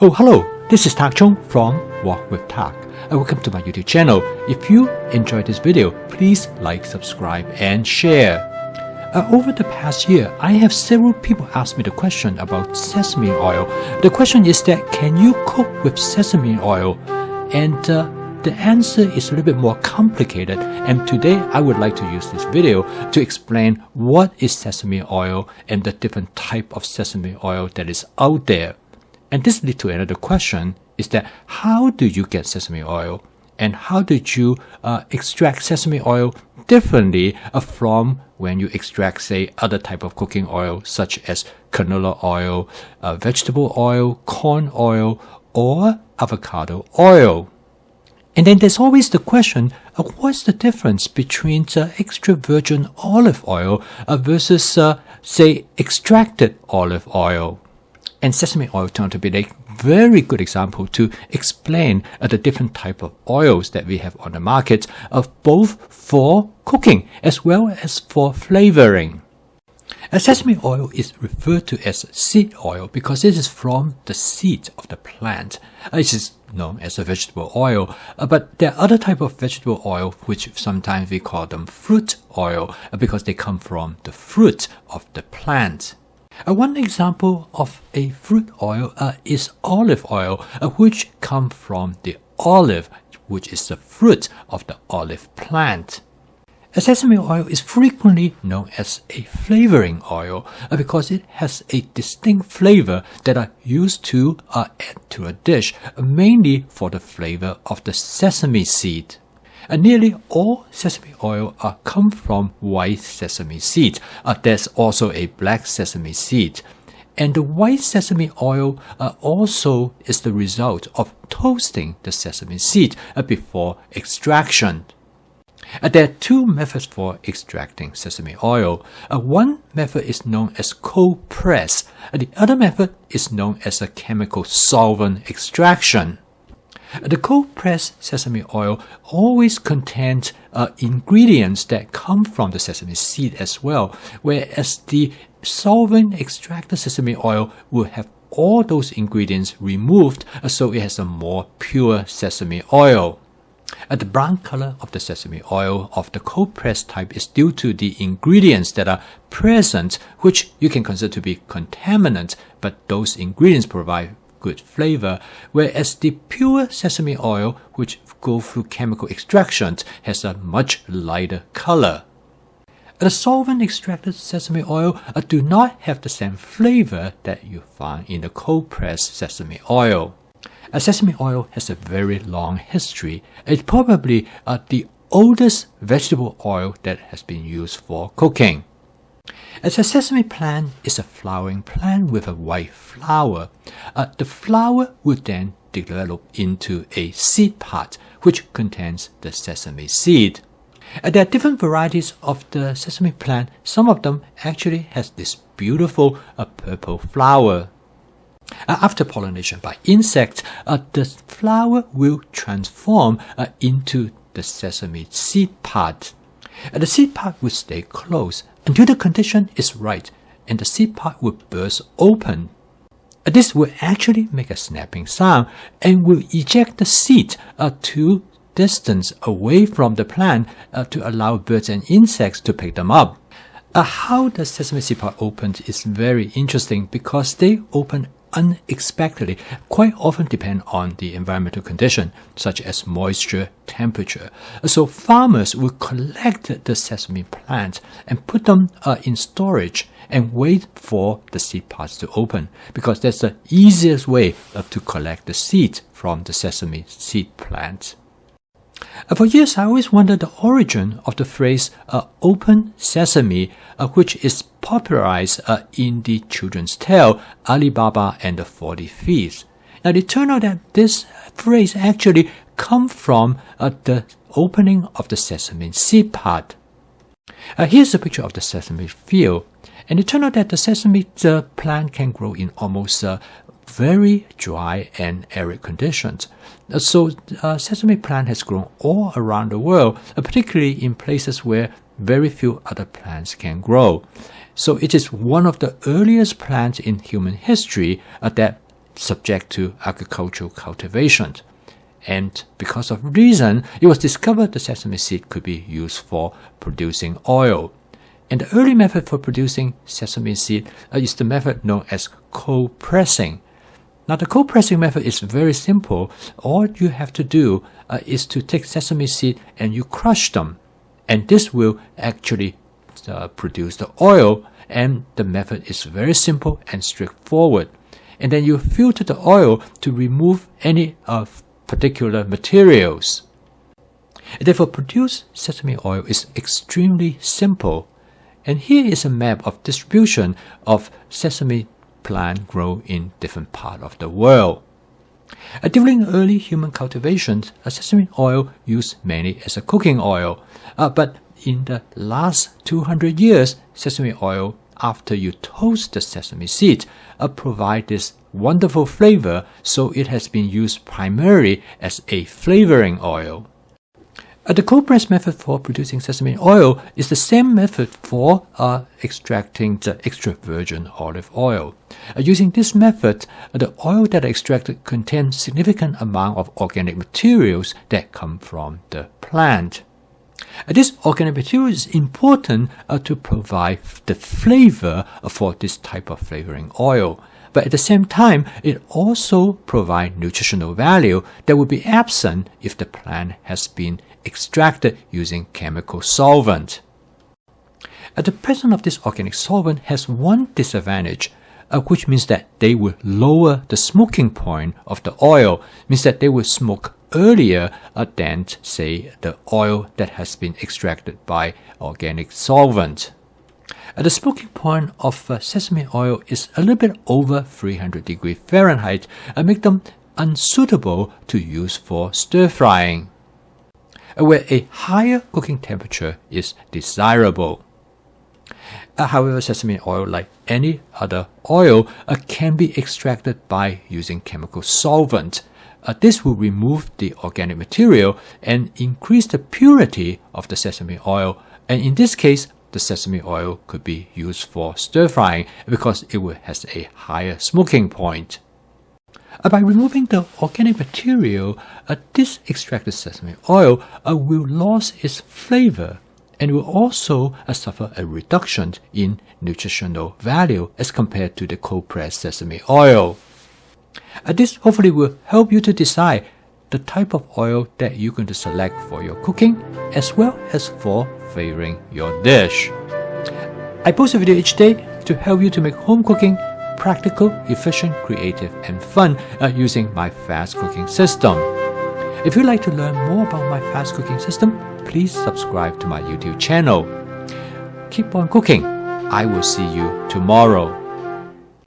Oh, hello, this is Tak Chung from Walk with Tak. Welcome to my YouTube channel. If you enjoyed this video, please like, subscribe, and share. Over the past year, I have several people ask me the question about sesame oil. The question is that, can you cook with sesame oil? And the answer is a little bit more complicated, and today I would like to use this video to explain what is sesame oil and the different type of sesame oil that is out there. And this leads to another question, is that how do you get sesame oil? And how did you extract sesame oil differently from when you extract, say, other type of cooking oil, such as canola oil, vegetable oil, corn oil, or avocado oil? And then there's always the question of what's the difference between extra virgin olive oil versus, say, extracted olive oil. And sesame oil turned to be a very good example to explain the different type of oils that we have on the market, both for cooking as well as for flavoring. Sesame oil is referred to as seed oil because it is from the seed of the plant. It is known as a vegetable oil, but there are other type of vegetable oil which sometimes we call them fruit oil because they come from the fruit of the plant. One example of a fruit oil is olive oil, which comes from the olive, which is the fruit of the olive plant. Sesame oil is frequently known as a flavoring oil because it has a distinct flavor that are used to add to a dish, mainly for the flavor of the sesame seed. Nearly all sesame oil come from white sesame seed. There's also a black sesame seed. And the white sesame oil also is the result of toasting the sesame seed before extraction. There are two methods for extracting sesame oil. One method is known as cold press. The other method is known as a chemical solvent extraction. The cold pressed sesame oil always contains ingredients that come from the sesame seed as well, whereas the solvent extracted sesame oil will have all those ingredients removed, so it has a more pure sesame oil. The brown color of the sesame oil of the cold pressed type is due to the ingredients that are present, which you can consider to be contaminant, but those ingredients provide good flavor, whereas the pure sesame oil, which go through chemical extraction, has a much lighter color. The solvent extracted sesame oil do not have the same flavor that you find in the cold pressed sesame oil. Sesame oil has a very long history. It's probably the oldest vegetable oil that has been used for cooking. As a sesame plant is a flowering plant with a white flower, the flower would then develop into a seed pod which contains the sesame seed. There are different varieties of the sesame plant. Some of them actually has this beautiful purple flower. After pollination by insects, the flower will transform into the sesame seed pod. The seed pod will stay closed until the condition is right, and the seed pod will burst open. This will actually make a snapping sound and will eject the seed to distance away from the plant to allow birds and insects to pick them up. How the sesame seed pod opens is very interesting because they open unexpectedly, quite often depend on the environmental condition, such as moisture, temperature. So farmers will collect the sesame plants and put them in storage and wait for the seed pods to open, because that's the easiest way to collect the seed from the sesame seed plant. For years, I always wondered the origin of the phrase open sesame, which is popularized in the children's tale Alibaba and the 40 Thieves. Now, it turned out that this phrase actually comes from the opening of the sesame seed pod. Here's a picture of the sesame field, and it turned out that the sesame plant can grow in almost very dry and arid conditions. So sesame plant has grown all around the world, particularly in places where very few other plants can grow. So it is one of the earliest plants in human history that subject to agricultural cultivation. And because of reason, it was discovered the sesame seed could be used for producing oil. And the early method for producing sesame seed is the method known as cold pressing. Now, the cold pressing method is very simple. All you have to do is to take sesame seed and you crush them. And this will actually produce the oil. And the method is very simple and straightforward. And then you filter the oil to remove any particular materials. And therefore, produce sesame oil is extremely simple. And here is a map of distribution of sesame plant grown in different parts of the world. During early human cultivation, sesame oil used mainly as a cooking oil. But in the last 200 years, sesame oil, after you toast the sesame seed, provide this wonderful flavor, so it has been used primarily as a flavoring oil. The cold press method for producing sesame oil is the same method for extracting the extra virgin olive oil. Using this method, the oil that are extracted contains significant amount of organic materials that come from the plant. This organic material is important to provide the flavor for this type of flavoring oil. But at the same time, it also provides nutritional value that would be absent if the plant has been extracted using chemical solvent. The presence of this organic solvent has one disadvantage, which means that they will lower the smoking point of the oil, means that they will smoke earlier than, say, the oil that has been extracted by organic solvent. The smoking point of sesame oil is a little bit over 300 degrees Fahrenheit, make them unsuitable to use for stir frying, where a higher cooking temperature is desirable. However, sesame oil, like any other oil, can be extracted by using chemical solvent. This will remove the organic material and increase the purity of the sesame oil, and in this case, the sesame oil could be used for stir frying because it has a higher smoking point. By removing the organic material, this extracted sesame oil will lose its flavor and will also suffer a reduction in nutritional value as compared to the cold-pressed sesame oil. This hopefully will help you to decide the type of oil that you're going to select for your cooking as well as for flavoring your dish. I post a video each day to help you to make home cooking practical, efficient, creative, and fun using my fast cooking system. If you'd like to learn more about my fast cooking system, please subscribe to my YouTube channel. Keep on cooking. I will see you tomorrow.